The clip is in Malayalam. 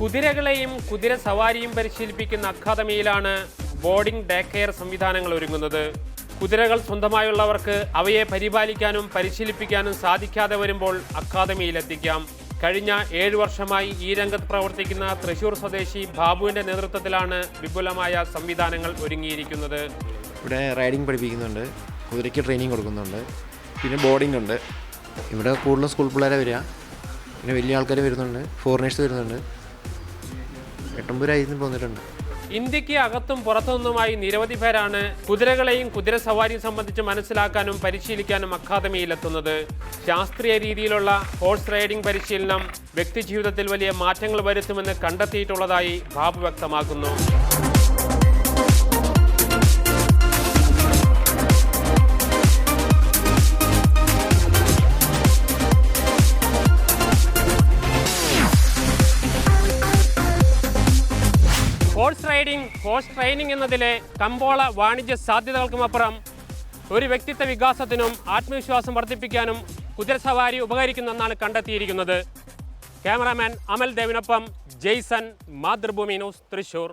കുതിരകളെയും കുതിര സവാരിയും പരിശീലിപ്പിക്കുന്ന അക്കാദമിയിലാണ് ബോർഡിംഗ് ഡേ കെയർ സംവിധാനങ്ങൾ ഒരുങ്ങുന്നത്. കുതിരകൾ സ്വന്തമായുള്ളവർക്ക് അവയെ പരിപാലിക്കാനും പരിശീലിപ്പിക്കാനും സാധിക്കാതെ വരുമ്പോൾ അക്കാദമിയിലെത്തിക്കാം. കഴിഞ്ഞ 7 വർഷമായി ഈ രംഗത്ത് പ്രവർത്തിക്കുന്ന തൃശൂർ സ്വദേശി ബാബുവിൻ്റെ നേതൃത്വത്തിലാണ് വിപുലമായ സംവിധാനങ്ങൾ ഒരുങ്ങിയിരിക്കുന്നത്. ഇവിടെ റൈഡിംഗ് പഠിപ്പിക്കുന്നുണ്ട്, കുതിരയ്ക്ക് ട്രെയിനിങ് കൊടുക്കുന്നുണ്ട്, പിന്നെ ബോർഡിംഗ് ഉണ്ട്. ഇവിടെ കൂടുതലും സ്കൂൾ പിള്ളേരെ വരിക, പിന്നെ വലിയ ആൾക്കാർ വരുന്നുണ്ട്, ഫോറിനേഴ്സ് വരുന്നുണ്ട്. 8-9 രാജ്യത്തിന് പോന്നിട്ടുണ്ട്. ഇന്ത്യക്ക് അകത്തും പുറത്തുനിന്നുമായി നിരവധി പേരാണ് കുതിരകളെയും കുതിര സവാരിയും സംബന്ധിച്ച് മനസ്സിലാക്കാനും പരിശീലിക്കാനും അക്കാദമിയിലെത്തുന്നത്. ശാസ്ത്രീയ രീതിയിലുള്ള ഹോഴ്സ് റൈഡിംഗ് പരിശീലനം വ്യക്തിജീവിതത്തിൽ വലിയ മാറ്റങ്ങൾ വരുത്തുമെന്ന് കണ്ടെത്തിയിട്ടുള്ളതായി ബാബു വ്യക്തമാക്കുന്നു. ഹോഴ്സ് ട്രെയിനിങ് എന്നതിലെ കമ്പോള വാണിജ്യ സാധ്യതകൾക്കുമപ്പുറം ഒരു വ്യക്തിത്വ വികാസത്തിനും ആത്മവിശ്വാസം വർദ്ധിപ്പിക്കാനും കുതിരസവാരി ഉപകരിക്കുന്നെന്നാണ് കണ്ടെത്തിയിരിക്കുന്നത്. ക്യാമറാമാൻ അമൽ ദേവിനൊപ്പം ജെയ്സൺ, മാതൃഭൂമി ന്യൂസ്, തൃശൂർ.